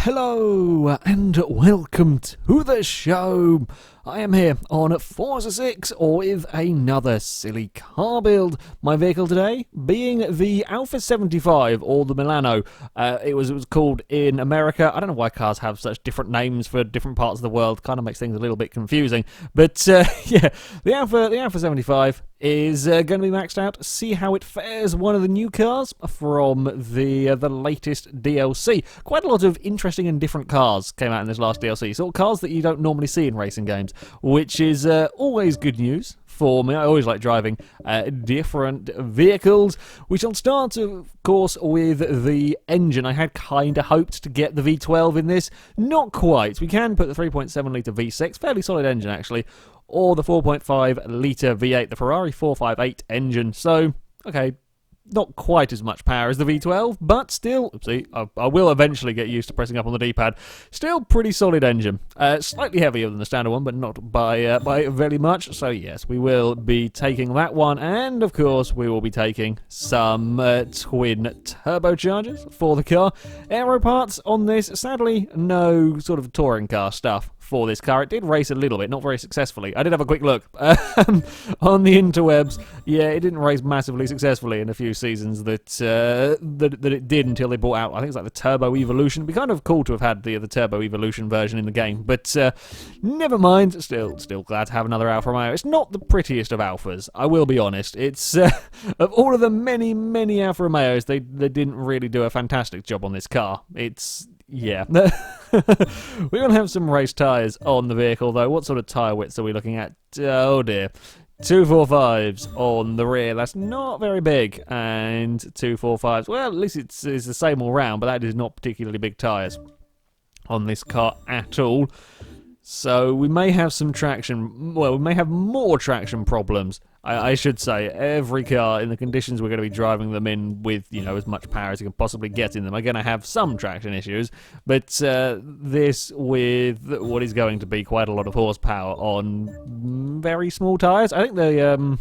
Hello and welcome to the show. I am here on Forza 6 with another silly car build. My vehicle today being the Alfa 75 or the Milano. It was called in America. I don't know why cars have such different names for different parts of the world. Kind of makes things a little bit confusing. But yeah, the Alfa 75 is going to be maxed out. See how it fares. One of the new cars from the latest DLC. Quite a lot of interesting and different cars came out in this last DLC. Sort of cars that you don't normally see in racing games, which is always good news for me. I always like driving different vehicles. We shall start, of course, with the engine. I had kind of hoped to get the V12 in this. Not quite. We can put the 3.7 litre V6, fairly solid engine actually, or the 4.5 litre V8, the Ferrari 458 engine. So, okay, not quite as much power as the V12, but still, see, I will eventually get used to pressing up on the D-pad. Still pretty solid engine. Slightly heavier than the standard one, but not by very much. So yes, we will be taking that one, and of course we will be taking some twin turbochargers for the car. Aero parts on this, sadly, no sort of touring car stuff for this car. It did race a little bit, not very successfully. I did have a quick look on the interwebs. Yeah, it didn't race massively successfully in a few seasons that it did until they brought out, I think it's like the Turbo Evolution. It'd be kind of cool to have had the Turbo Evolution version in the game, but never mind. Still glad to have another Alfa Romeo. It's not the prettiest of Alfas, I will be honest. It's of all of the many Alfa Romeos, they didn't really do a fantastic job on this car. It's yeah. We're going to have some race tyres on the vehicle, though. What sort of tyre widths are we looking at? Oh, dear. 245s on the rear. That's not very big. And 245s. Well, at least it's the same all round, but that is not particularly big tyres on this car at all. So we may have some traction. Well, we may have more traction problems. I should say, every car in the conditions we're going to be driving them in with, you know, as much power as you can possibly get in them are going to have some traction issues, but this with what is going to be quite a lot of horsepower on very small tyres. I think the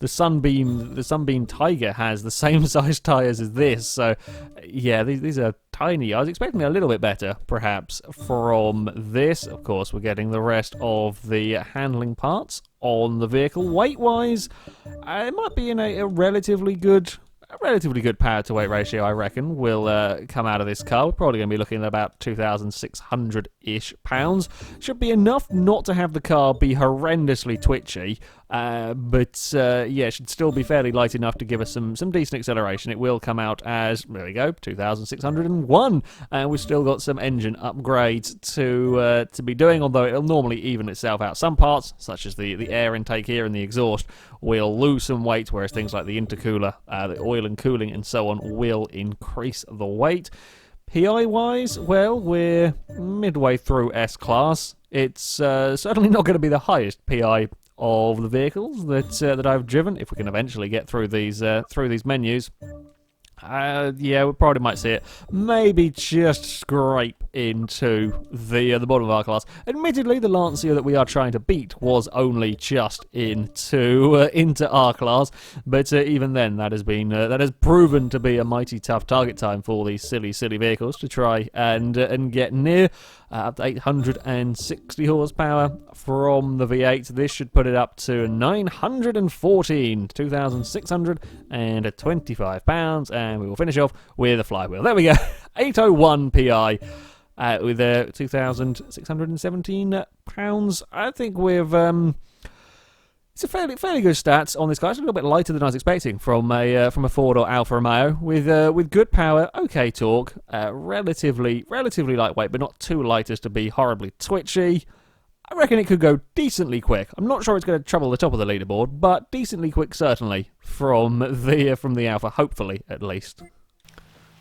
Sunbeam Tiger has the same size tyres as this, so yeah, these are tiny. I was expecting a little bit better, perhaps, from this. Of course, we're getting the rest of the handling parts on the vehicle. Weight-wise, it might be in a relatively good power to weight ratio, I reckon, will come out of this car. We're probably going to be looking at about 2,600-ish pounds. Should be enough not to have the car be horrendously twitchy, but yeah, should still be fairly light enough to give us some decent acceleration. It will come out as, there we go, 2,601, and we've still got some engine upgrades to be doing, although it'll normally even itself out. Some parts, such as the air intake here and the exhaust, will lose some weight, whereas things like the intercooler, the oil and cooling and so on will increase the weight. PI-wise, well, we're midway through S-Class. It's certainly not going to be the highest PI of the vehicles that I've driven, if we can eventually get through these menus. Yeah, we probably might see it maybe just scrape into the bottom of our class. Admittedly, the Lancia that we are trying to beat was only just into our class, but even then, that has proven to be a mighty tough target time for these silly vehicles to try and get near. Up to 860 horsepower from the V8. This should put it up to 2,625 pounds, and we will finish off with a flywheel. There we go, 801 PI with 2,617 pounds. I think we've it's a fairly good stats on this guy. It's a little bit lighter than I was expecting from a Ford or Alfa Romeo with good power, okay torque, relatively lightweight, but not too light as to be horribly twitchy. I reckon it could go decently quick. I'm not sure it's going to trouble the top of the leaderboard, but decently quick certainly from the Alfa, hopefully at least.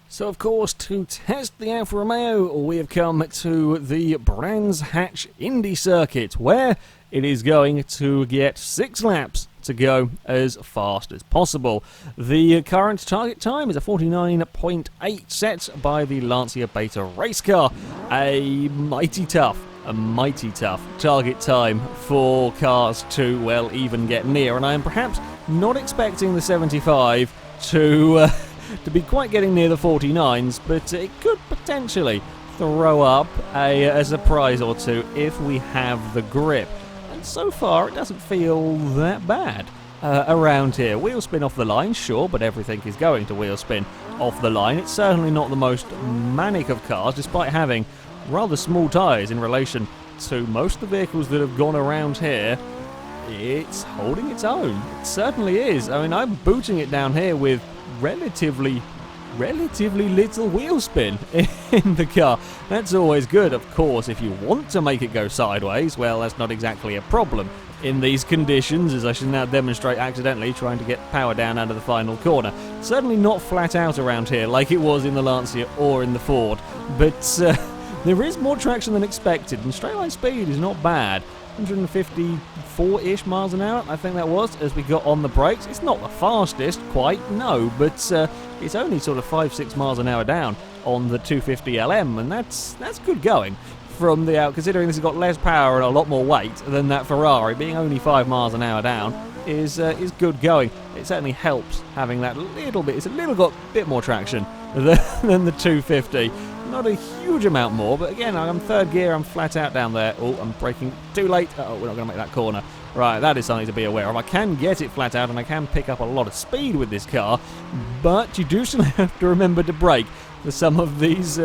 So, of course, to test the Alfa Romeo, we have come to the Brands Hatch Indy Circuit, where it is going to get 6 laps to go as fast as possible. The current target time is a 49.8 set by the Lancia Beta race car. A mighty tough target time for cars to, well, even get near, and I am perhaps not expecting the 75 to be quite getting near the 49s, but it could potentially throw up a surprise or two if we have the grip. And so far, it doesn't feel that bad around here. Wheel spin off the line, sure, but everything is going to wheel spin off the line. It's certainly not the most manic of cars, despite having rather small tyres in relation to most of the vehicles that have gone around here. It's holding its own. It certainly is. I mean, I'm booting it down here with relatively little wheel spin in the car. That's always good. Of course, if you want to make it go sideways, well, that's not exactly a problem in these conditions, as I should now demonstrate accidentally trying to get power down under the final corner. Certainly not flat out around here like it was in the Lancia or in the Ford, but there is more traction than expected, and straight line speed is not bad. 154-ish miles an hour, I think that was, as we got on the brakes. It's not the fastest, quite, no, but it's only sort of 5-6 miles an hour down on the 250 LM, and that's good going from the out, considering this has got less power and a lot more weight than that Ferrari. Being only 5 miles an hour down is good going. It certainly helps having that little bit. It's a little bit more traction than the 250. Not a huge amount more, but again, I'm third gear, I'm flat out down there. Oh, I'm braking too late. Oh, we're not going to make that corner. Right, that is something to be aware of. I can get it flat out and I can pick up a lot of speed with this car, but you do still have to remember to brake for some of these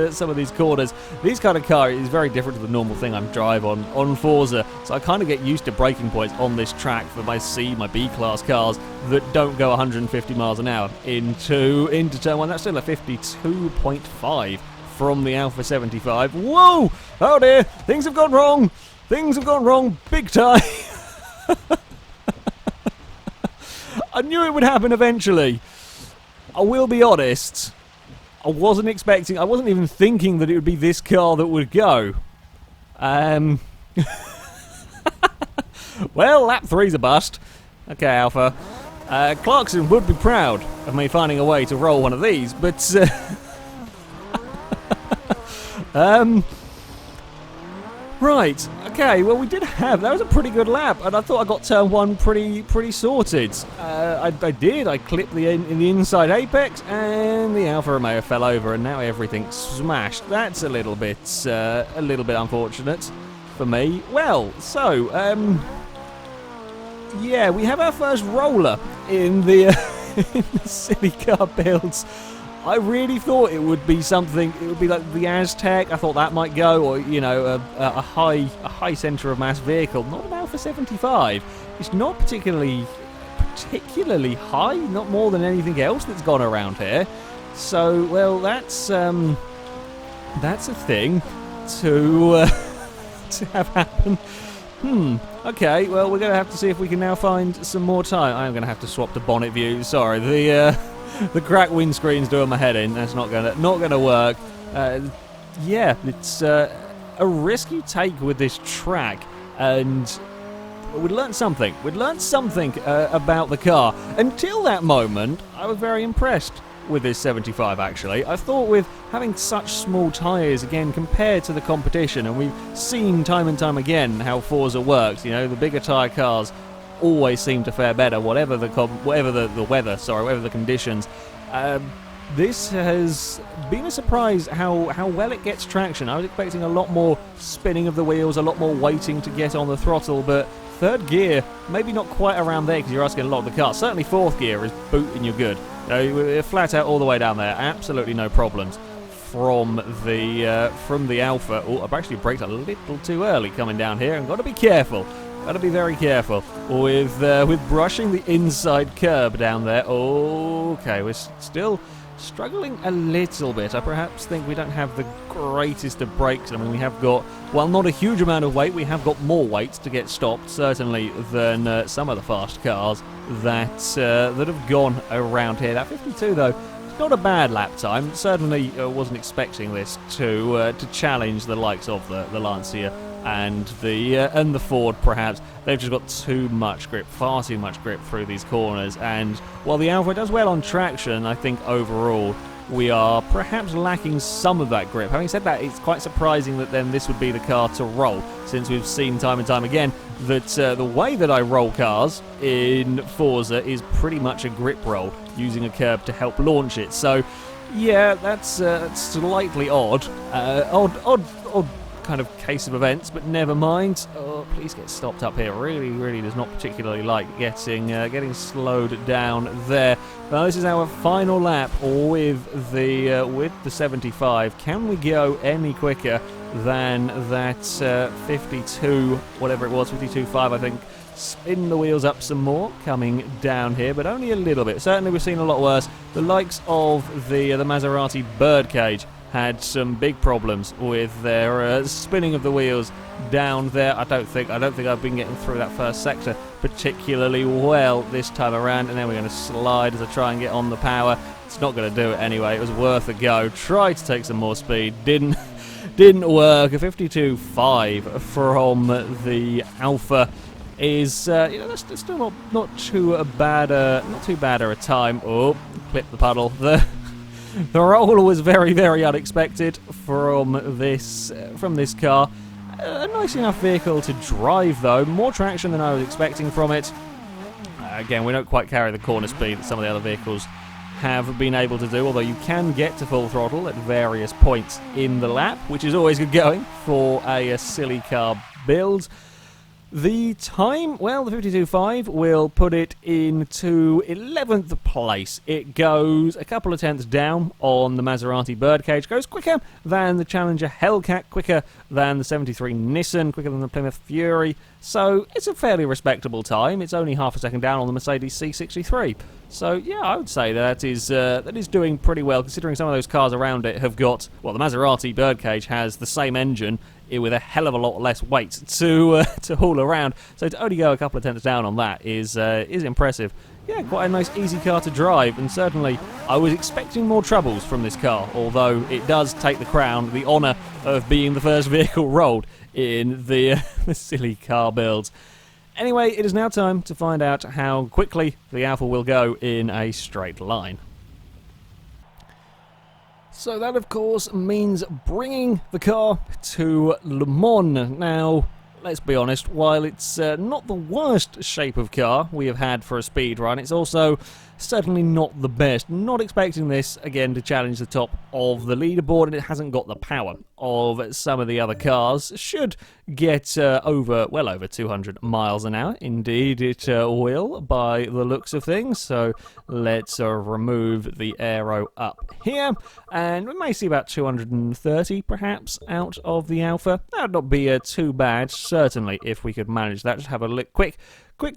corners. This kind of car is very different to the normal thing I drive on Forza, so I kind of get used to braking points on this track for my C, my B class cars that don't go 150 miles an hour into turn one. That's still a 52.5 from the Alfa 75. Whoa! Oh dear! Things have gone wrong! Things have gone wrong big time! I knew it would happen eventually. I will be honest. I wasn't even thinking that it would be this car that would go. Well, lap 3's a bust. Okay, Alfa. Clarkson would be proud of me finding a way to roll one of these, but right, okay, well we did have, that was a pretty good lap, and I thought I got turn one pretty sorted. I did, I clipped in the inside apex, and the Alfa Romeo fell over, and now everything's smashed. That's a little bit unfortunate for me. Well, so, yeah, we have our first roller in the, in the silly car builds. I really thought it would be something. It would be like the Aztec. I thought that might go, or you know, a high centre of mass vehicle. Not an Alfa 75. It's not particularly high. Not more than anything else that's gone around here. So, well, that's a thing to to have happen. Okay. Well, we're going to have to see if we can now find some more time. I'm going to have to swap to bonnet view. Sorry. The cracked windscreen's doing my head in. That's not gonna work. Yeah, it's a risky take with this track, and we'd learned something. We'd learned something about the car. Until that moment, I was very impressed with this 75. Actually, I thought with having such small tyres again compared to the competition, and we've seen time and time again how Forza works. You know, the bigger tyre cars always seem to fare better, whatever the weather, whatever the conditions. This has been a surprise how well it gets traction. I was expecting a lot more spinning of the wheels, a lot more waiting to get on the throttle, but third gear, maybe not quite around there because you're asking a lot of the car. Certainly fourth gear is booting you good. We're flat out all the way down there, absolutely no problems from the Alfa. Oh, I've actually braked a little too early coming down here, and got to be careful. Got to be very careful with brushing the inside curb down there. Okay, we're still struggling a little bit. I perhaps think we don't have the greatest of brakes. I mean, we have got, well, not a huge amount of weight. We have got more weight to get stopped, certainly, than some of the fast cars that have gone around here. That 52, though, it's not a bad lap time. Certainly wasn't expecting this to challenge the likes of the Lancia and the Ford. Perhaps they've just got too much grip, far too much grip through these corners, and while the Alfa does well on traction, I think overall we are perhaps lacking some of that grip. Having said that, it's quite surprising that then this would be the car to roll, since we've seen time and time again that the way that I roll cars in Forza is pretty much a grip roll, using a curb to help launch it. So Yeah, that's slightly odd. Odd kind of case of events, but never mind. Oh, please get stopped up here. Really does not particularly like getting slowed down there. Well, this is our final lap with the 75. Can we go any quicker than that 52, whatever it was, 52.5, I think? Spin the wheels up some more, coming down here, but only a little bit. Certainly we've seen a lot worse. The likes of the Maserati birdcage had some big problems with their spinning of the wheels down there. I don't think I've been getting through that first sector particularly well this time around, and then we're going to slide as I try and get on the power. It's not going to do it anyway. It was worth a go. Tried to take some more speed, didn't work. A 52.5 from the Alfa is that's still not too bad a time. Oh, clip the puddle. The roll was very unexpected from this car. A nice enough vehicle to drive though. More traction than I was expecting from it. Again, we don't quite carry the corner speed that some of the other vehicles have been able to do, although you can get to full throttle at various points in the lap, which is always good going for a silly car build. The time, well, the 52.5 will put it into 11th place. It goes a couple of tenths down on the Maserati birdcage, goes quicker than the Challenger Hellcat, quicker than the 73 Nissan, quicker than the Plymouth Fury. So it's a fairly respectable time. It's only half a second down on the Mercedes C63. So yeah, I would say that is doing pretty well, considering some of those cars around it have got, well, the Maserati birdcage has the same engine with a hell of a lot less weight to haul around. So to only go a couple of tenths down on that is impressive. Yeah, quite a nice, easy car to drive, and certainly I was expecting more troubles from this car, although it does take the crown, the honour of being the first vehicle rolled in the silly car builds. Anyway, it is now time to find out how quickly the Alfa will go in a straight line. So that, of course, means bringing the car to Le Mans. Now, let's be honest, while it's not the worst shape of car we have had for a speed run, it's also certainly not the best. Not expecting this, again, to challenge the top of the leaderboard, and it hasn't got the power of some of the other cars. Should get well over 200 miles an hour. Indeed, it will, by the looks of things. So let's remove the aero up here, and we may see about 230, perhaps, out of the Alfa. That would not be too bad, certainly, if we could manage that. Just have a quick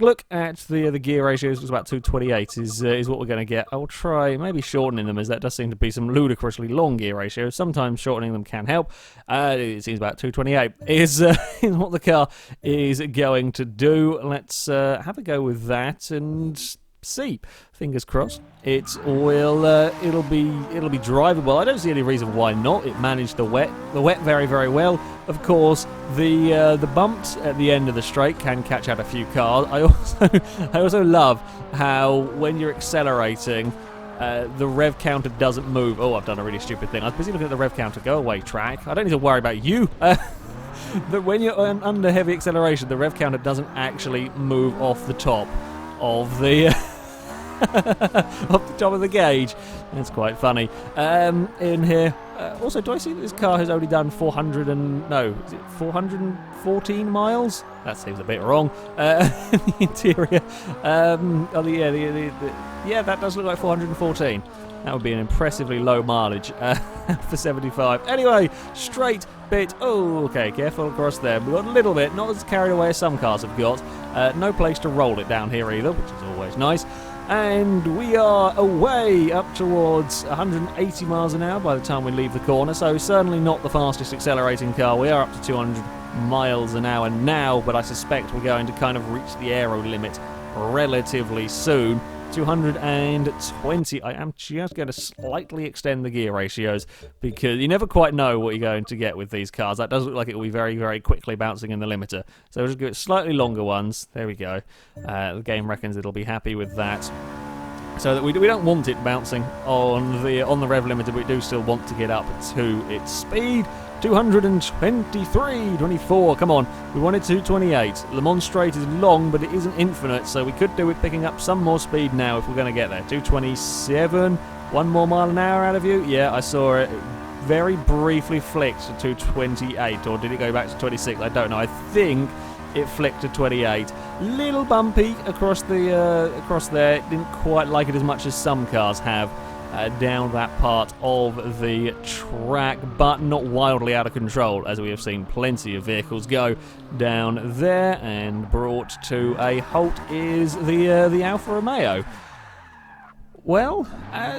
look at the gear ratios. It's about 228 is what we're going to get. I'll try maybe shortening them, as that does seem to be some ludicrously long gear ratios. Sometimes shortening them can help. It seems about 228 is what the car is going to do. Let's have a go with that and see. Fingers crossed. It will. It'll be drivable. I don't see any reason why not. It managed the wet very well. Of course, the bumps at the end of the straight can catch out a few cars. I also love how when you're accelerating, the rev counter doesn't move. Oh, I've done a really stupid thing. I was busy looking at the rev counter. Go away, track. I don't need to worry about you. But when you're under heavy acceleration, the rev counter doesn't actually move off the top of the off the top of the gauge. That's quite funny. In here, also, do I see that this car has only done 414 miles? That seems a bit wrong. The interior. Yeah, that does look like 414. That would be an impressively low mileage for 75. Anyway, straight bit. Oh, okay, careful across there. We've got a little bit, not as carried away as some cars have got. No place to roll it down here either, which is always nice. And we are away up towards 180 miles an hour by the time we leave the corner, so certainly not the fastest accelerating car. We are up to 200 miles an hour now, but I suspect we're going to kind of reach the aero limit relatively soon. 220. I am just going to slightly extend the gear ratios, because you never quite know what you're going to get with these cars. That does look like it will be very quickly bouncing in the limiter. So we'll just give it slightly longer ones. There we go. The game reckons it'll be happy with that. So that we don't want it bouncing on the rev limiter, but we do still want to get up to its speed. 223, 24, come on, we wanted 228. Le Mans Straight is long, but it isn't infinite, so we could do with picking up some more speed now if we're going to get there. 227, 1 more mile an hour out of you. Yeah, I saw it very briefly flicked to 28, or did it go back to 26? I don't know. I think it flicked to 28. Little bumpy across there. Didn't quite like it as much as some cars have down that part of the track, but not wildly out of control, as we have seen plenty of vehicles go down there. And brought to a halt is the Alfa Romeo. Well,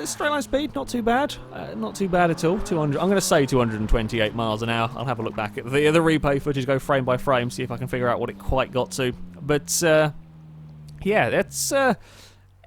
straight line speed, not too bad. Not too bad at all. 200. I'm going to say 228 miles an hour. I'll have a look back at the replay footage, go frame by frame, see if I can figure out what it quite got to. But yeah, that's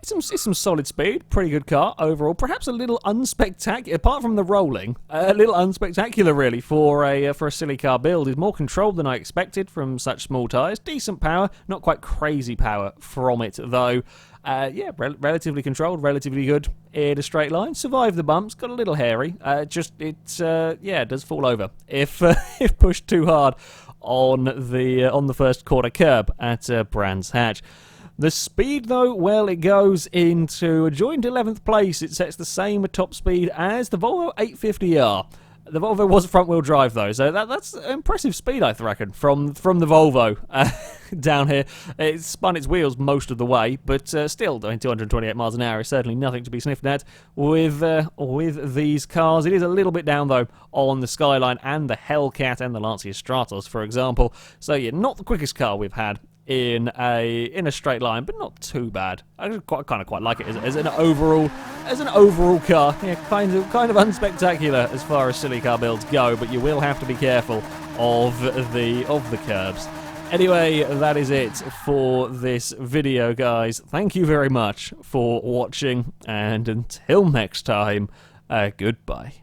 it's some solid speed. Pretty good car overall. Perhaps a little unspectacular, apart from the rolling. A little unspectacular, really, for a silly car build. Is more controlled than I expected from such small tyres. Decent power, not quite crazy power from it though. Yeah, relatively controlled, relatively good in a straight line. Survived the bumps, got a little hairy. Yeah, it does fall over if if pushed too hard on the first quarter curb at Brands Hatch. The speed, though, well, it goes into a joint 11th place. It sets the same top speed as the Volvo 850R. The Volvo was front-wheel drive, though, so that's impressive speed, I reckon, from the Volvo down here. It spun its wheels most of the way, but still, I mean, 228 miles an hour is certainly nothing to be sniffed at with these cars. It is a little bit down, though, on the Skyline and the Hellcat and the Lancia Stratos, for example. So, yeah, not the quickest car we've had in a straight line, but not too bad. I kind of quite like it as an overall car. Yeah, kind of unspectacular as far as silly car builds go, but you will have to be careful of the curbs. Anyway, that is it for this video, guys. Thank you very much for watching, and until next time, goodbye.